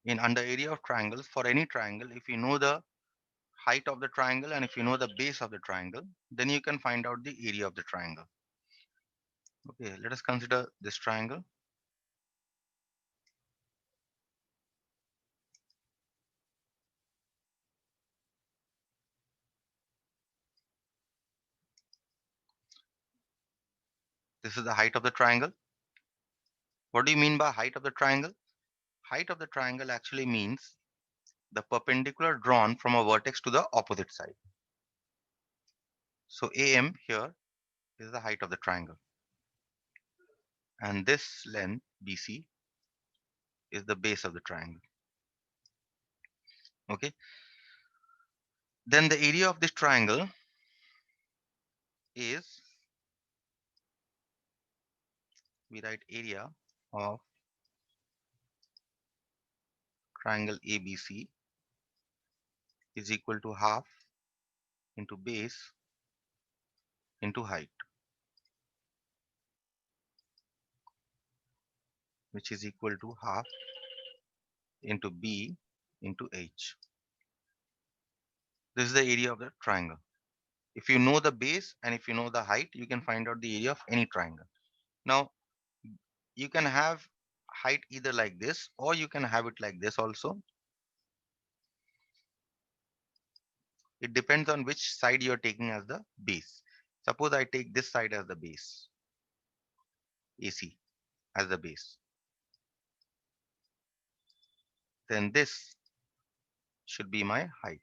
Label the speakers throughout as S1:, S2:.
S1: in under area of triangles for any triangle, if you know the height of the triangle and if you know the base of the triangle, then you can find out the area of the triangle. Okay, let us consider this triangle. This is the height of the triangle. What do you mean by height of the triangle? Height of the triangle actually means the perpendicular drawn from a vertex to the opposite side. So AM here is the height of the triangle, and this length BC is the base of the triangle. Okay, then the area of this triangle is, we write area of triangle ABC is equal to half into base into height, which is equal to half into B into H. This is the area of the triangle. If you know the base and if you know the height, you can find out the area of any triangle. Now, you can have height either like this or you can have it like this also. It depends on which side you're taking as the base. Suppose I take this side as the base, AC as the base, then this should be my height.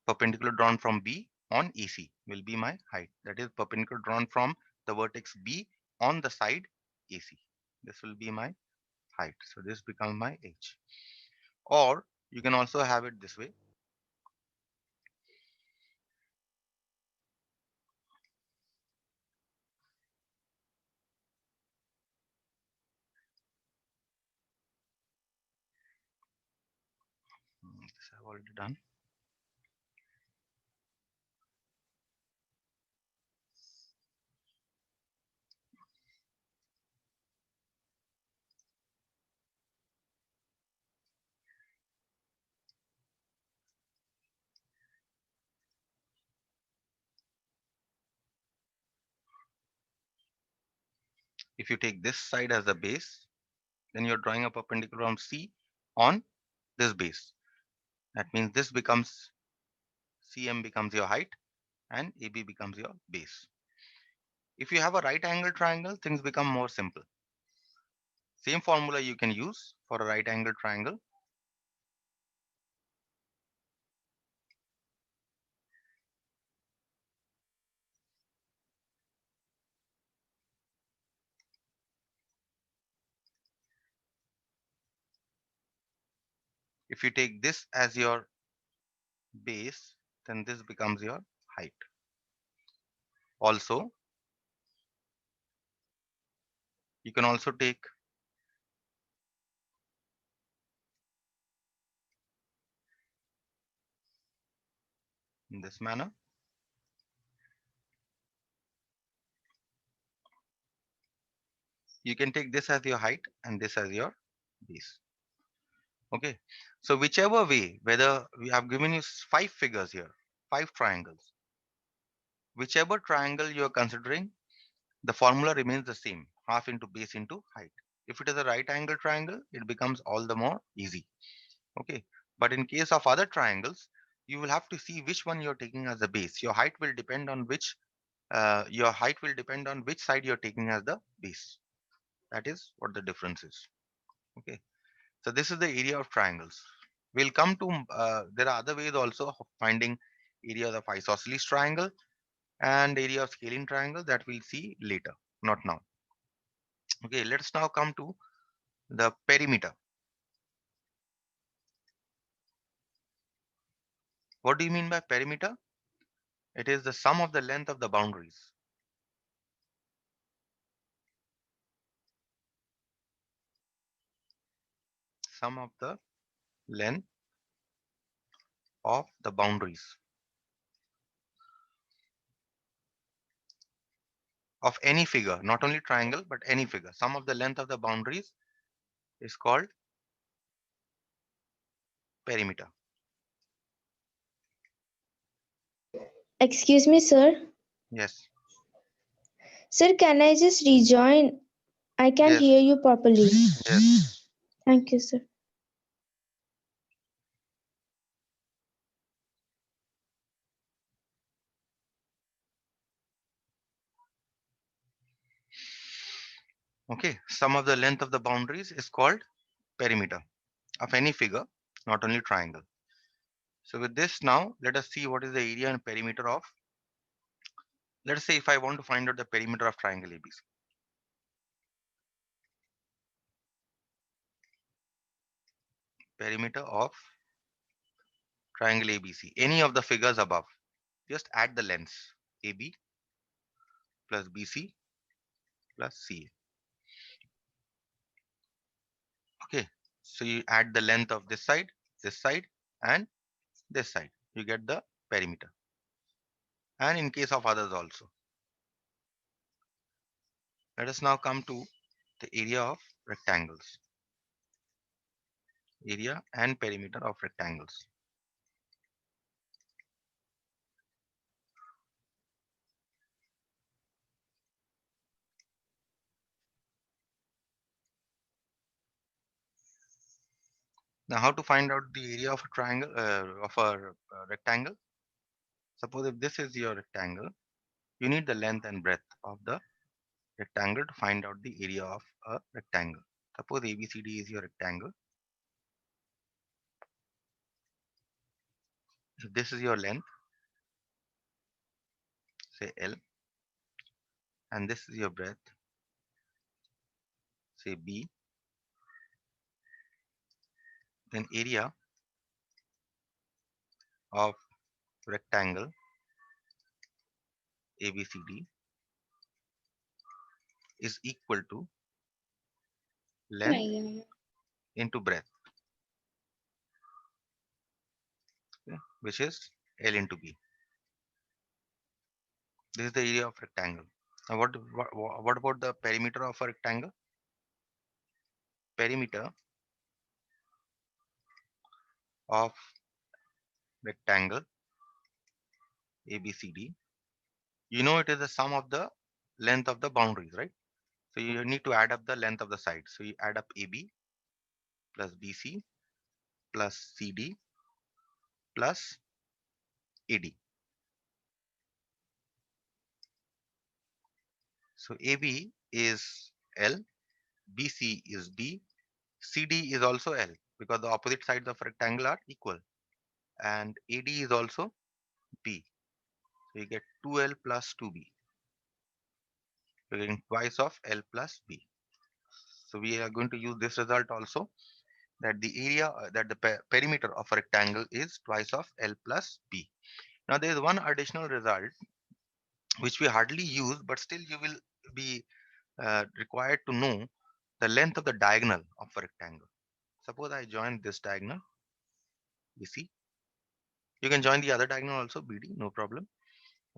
S1: Perpendicular drawn from B on AC will be my height. That is perpendicular drawn from the vertex B on the side AC. This will be my height. So this becomes my H. Or you can also have it this way. This I've already done. If you take this side as the base, then you're drawing a perpendicular from C on this base. That means this becomes, CM becomes your height and AB becomes your base. If you have a right angle triangle, things become more simple. Same formula you can use for a right angle triangle. If you take this as your base, then this becomes your height. Also, you can also take in this manner. You can take this as your height and this as your base. Okay. So whichever way, whether we have given you five figures here, five triangles, whichever triangle you are considering, the formula remains the same, half into base into height. If it is a right angle triangle, it becomes all the more easy. Okay. But in case of other triangles, you will have to see which one you're taking as the base. Your height will depend on which side you're taking as the base. That is what the difference is. Okay. So this is the area of triangles. We'll come to, there are other ways also of finding areas of isosceles triangle and area of scalene triangle that we'll see later, not now. Okay, let's now come to the perimeter. What do you mean by perimeter? It is the sum of the length of the boundaries. Sum of the length of the boundaries of any figure, not only triangle, but any figure. Sum of the length of the boundaries is called perimeter.
S2: Excuse me, sir.
S1: Yes.
S2: Sir, can I just rejoin? I can't
S1: Yes.
S2: hear you properly.
S1: Yes.
S2: Thank you, sir.
S1: Okay. Sum of the length of the boundaries is called perimeter of any figure, not only triangle. So with this now, let us see what is the area and perimeter of. Let us say if I want to find out the perimeter of triangle ABC. Perimeter of triangle ABC. Any of the figures above. Just add the lengths. AB plus BC plus CA. Okay. So you add the length of this side, and this side. You get the perimeter. And in case of others also. Let us now come to the area of rectangles. Area and perimeter of rectangles. Now, how to find out the area of a triangle of a rectangle? Suppose if this is your rectangle, you need the length and breadth of the rectangle to find out the area of a rectangle. Suppose ABCD is your rectangle. If this is your length, say L, and this is your breadth, say B, then area of rectangle ABCD is equal to length into breadth, okay, which is L into B. This is the area of rectangle. Now, what about the perimeter of a rectangle? Perimeter of rectangle ABCD. You know it is the sum of the length of the boundaries, right? So you need to add up the length of the side. So you add up AB plus BC plus CD plus AD. So AB is L, BC is D, CD is also L because the opposite sides of rectangle are equal, and AD is also B. So you get 2L plus 2B. You're getting twice of L plus B. So we are going to use this result also, that the area that the perimeter of a rectangle is twice of L plus B. Now there is one additional result which we hardly use, but still you will be required to know the length of the diagonal of a rectangle. Suppose I join this diagonal BC. You can join the other diagonal also BD, no problem.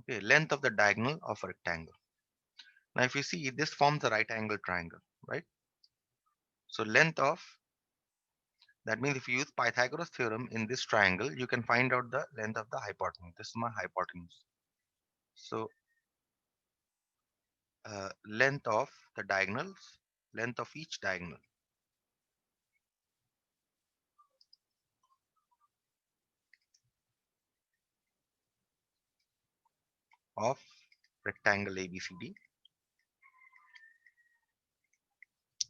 S1: Okay, length of the diagonal of a rectangle. Now if you see, this forms a right angle triangle, right? So length of, that means if you use Pythagoras theorem in this triangle, you can find out the length of the hypotenuse. This is my hypotenuse. So length of the diagonals, length of each diagonal of rectangle ABCD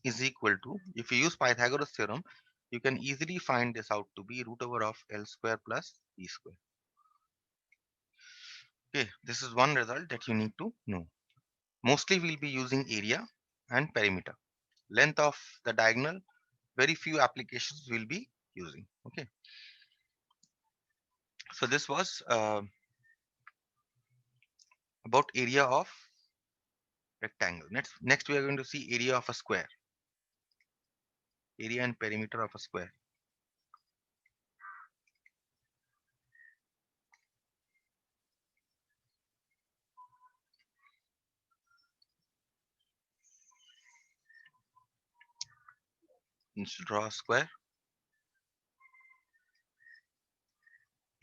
S1: is equal to, if you use Pythagoras theorem, you can easily find this out to be root over of L square plus B square. Okay, this is one result that you need to know. Mostly we'll be using area and perimeter. Length of the diagonal, very few applications we'll be using. Okay, so this was about area of rectangle. Next we are going to see area of a square. Area and perimeter of a square. Let's draw a square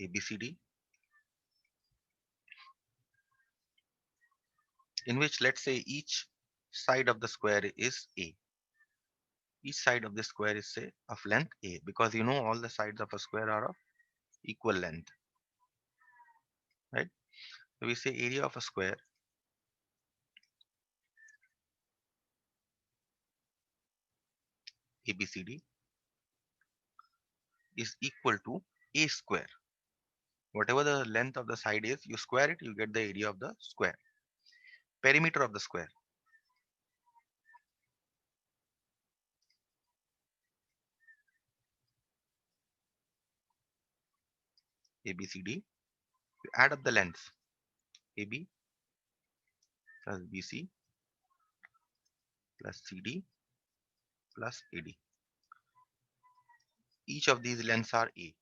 S1: ABCD, in which, let's say, each side of the square is A. Each side of the square is, say, of length A, because you know all the sides of a square are of equal length, right? So we say area of a square ABCD is equal to A square. Whatever the length of the side is, you square it, you get the area of the square. Perimeter of the square ABCD, you add up the lengths AB plus BC plus CD plus AD. Each of these lengths are A,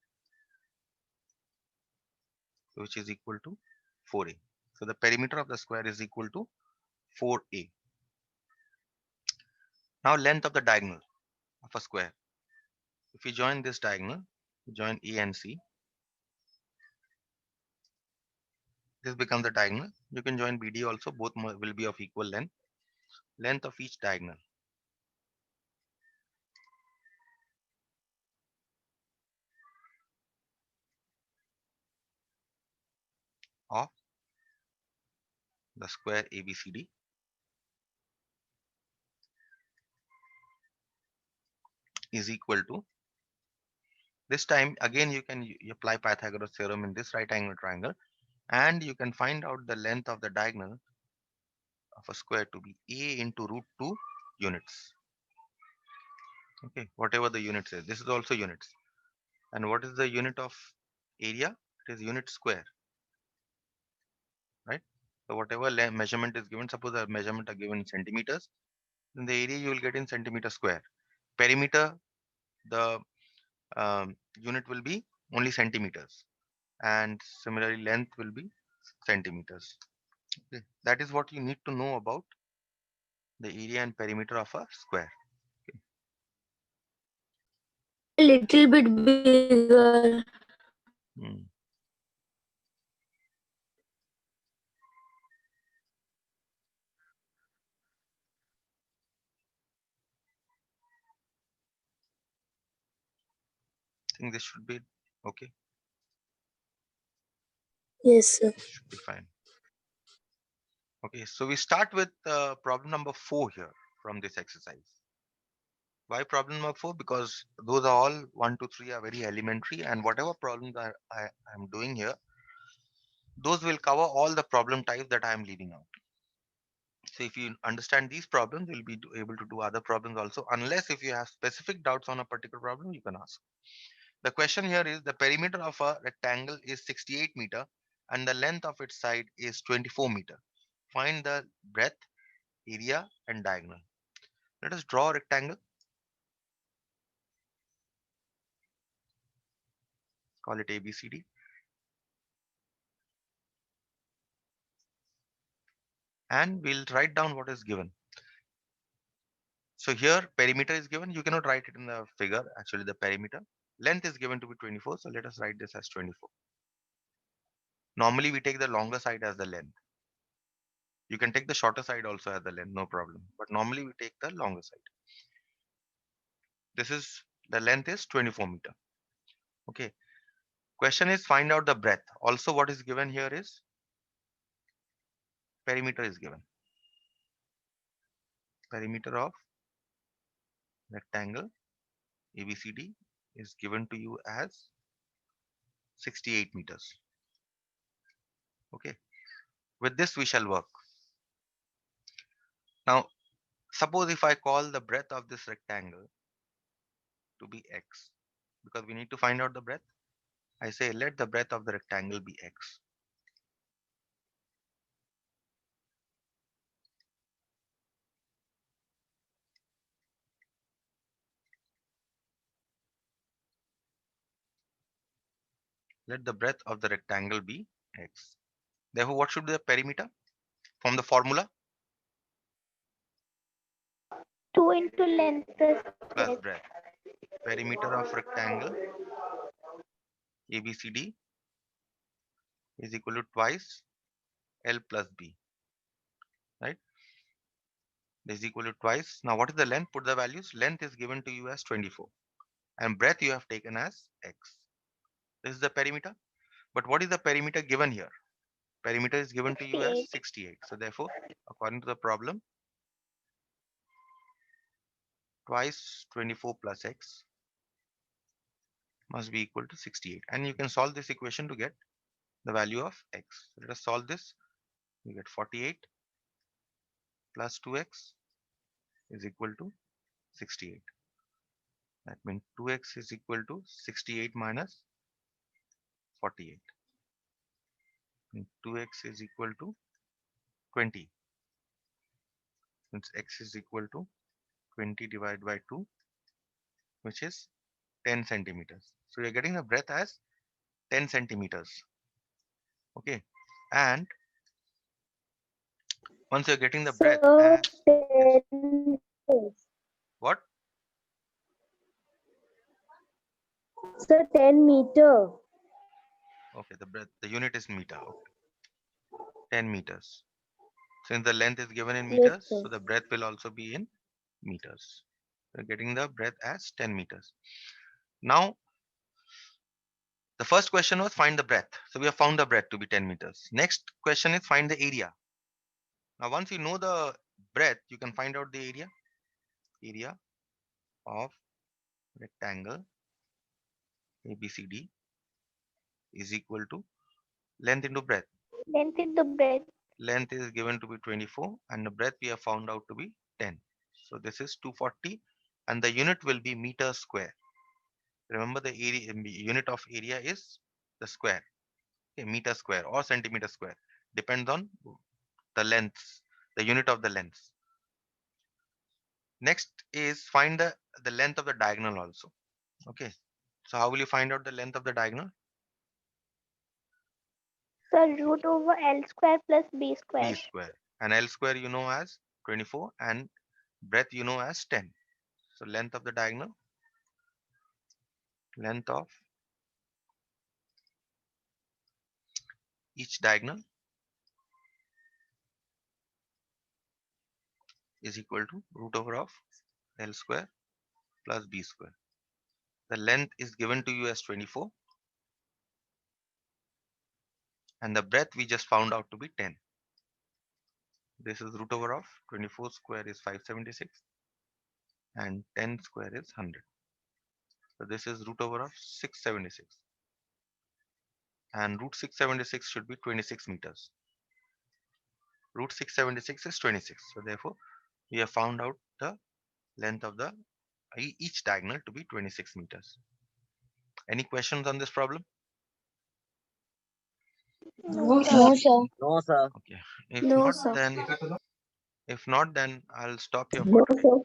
S1: which is equal to 4A. So the perimeter of the square is equal to 4A. Now length of the diagonal of a square. If you join this diagonal, you join A and C, this becomes the diagonal. You can join BD also, both will be of equal length. Length of each diagonal of the square ABCD is equal to, this time again you can apply Pythagoras theorem in this right angle triangle, and you can find out the length of the diagonal of a square to be A into root 2 units. Okay, whatever the units is, this is also units. And what is the unit of area? It is unit square, right? So whatever measurement is given, suppose the measurement are given in centimeters, then the area you will get in centimeter square. Perimeter, the unit will be only centimeters, and similarly length will be centimeters. Okay. That is what you need to know about the area and perimeter of a square.
S2: A little bit bigger.
S1: Hmm. I think this should be okay.
S2: Yes, sir.
S1: This should be fine. Okay, so we start with problem number 4 here from this exercise. Why problem number 4? Because those are all 1 to 3 are very elementary, and whatever problems I am doing here, those will cover all the problem types that I am leaving out. So if you understand these problems, you'll be able to do other problems also, unless if you have specific doubts on a particular problem, you can ask. The question here is, the perimeter of a rectangle is 68 meter and the length of its side is 24 meter. Find the breadth, area and diagonal. Let us draw a rectangle. Call it ABCD. And we'll write down what is given. So here perimeter is given. You cannot write it in the figure, actually the perimeter. Length is given to be 24. So let us write this as 24. Normally we take the longer side as the length. You can take the shorter side also as the length, no problem. But normally we take the longer side. This is, the length is 24 meter. Okay. Question is, find out the breadth. Also what is given here is perimeter is given. Perimeter of rectangle ABCD is given to you as 68 meters. Okay. With this we shall work. Now suppose if I call the breadth of this rectangle to be x, because we need to find out the breadth. I say let the breadth of the rectangle be x. Let the breadth of the rectangle be x. Therefore, what should be the perimeter from the formula?
S2: 2 into length plus
S1: Plus
S2: breadth.
S1: breadth. perimeter of rectangle ABCD is equal to twice L plus B, right? This is equal to twice. Now, what is the length? Put the values. Length is given to you as 24, and breadth you have taken as X. This is the perimeter. But what is the perimeter given here? Perimeter is given to you as
S2: 68.
S1: 68. So therefore, according to the problem, twice 24 plus X must be equal to 68. And you can solve this equation to get the value of X. Let us solve this. You get 48 plus 2X is equal to 68. That means 2X is equal to 68 minus 48. And 2X is equal to 20. Since X is equal to 20 divided by 2, which is 10 centimeters. So you're getting the breadth as 10 centimeters. Okay. And once you're getting the breadth
S2: Sir,
S1: as, yes,
S2: 10
S1: what?
S2: Sir, 10 meter.
S1: Okay, the breadth, the unit is meter. Okay. 10 meters. Since the length is given in
S2: Yes,
S1: meters,
S2: sir.
S1: so the breadth will also be in meters. We're getting the breadth as 10 meters. Now, the first question was find the breadth. So we have found the breadth to be 10 meters. Next question is find the area. Now, once you know the breadth, you can find out the area. Area of rectangle ABCD is equal to length into breadth.
S2: Length into breadth.
S1: Length is given to be 24 and the breadth we have found out to be 10. So this is 240 and the unit will be meter square. Remember the area, unit of area is the square, okay, meter square or centimeter square. Depends on the length, the unit of the length. Next is find the length of the diagonal also. Okay. So how will you find out the length of the diagonal?
S2: Sir, root over L square plus B
S1: B
S2: square.
S1: square. And L square you know as 24 and breadth you know as 10. So length of the diagonal, length of each diagonal is equal to root over of L square plus B square. The length is given to you as 24 and the breadth we just found out to be 10. This is root over of 24 square is 576 and 10 square is 100. So this is root over of 676 and root 676 should be 26 meters. Root 676 is 26. So therefore we have found out the length of the each diagonal to be 26 meters. Any questions on this problem?
S2: No, sir.
S3: No, sir.
S1: Okay. If
S2: No,
S1: not,
S2: sir.
S1: then I'll stop here for
S2: No,
S1: today.
S2: sir.